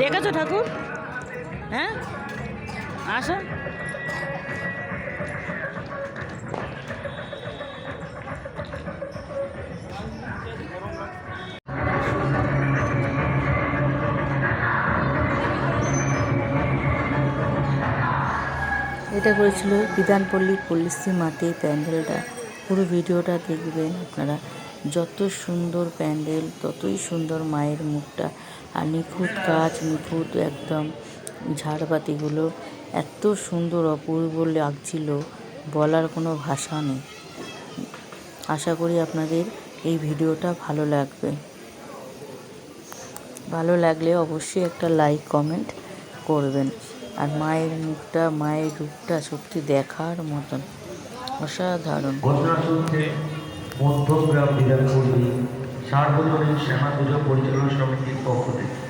দেখেছো ঠাকুর? হ্যাঁ, আসো। এটা করেছিল বিধানপল্লী পল্লিশ্রী মাঠে প্যান্ডেলটা। পুরো ভিডিওটা দেখবেন আপনারা। যত সুন্দর প্যান্ডেল ততই সুন্দর মায়ের মুখটা, আর নিখুঁত কাজ, নিখুঁত একদম ঝাড়বাতিগুলো এত সুন্দর অপূর্ব লাগছিল, বলার কোনো ভাষা নেই। আশা করি আপনাদের এই ভিডিওটা ভালো লাগবে। ভালো লাগলে অবশ্যই একটা লাইক কমেন্ট করবেন। আর মায়ের মুখটা, মায়ের রূপটা সত্যি দেখার মতন, অসাধারণ। মধ্যগ্রাম বিধানপল্লী সার্বজনীন শ্যামা পুজো পরিচালনা সমিতির পক্ষ থেকে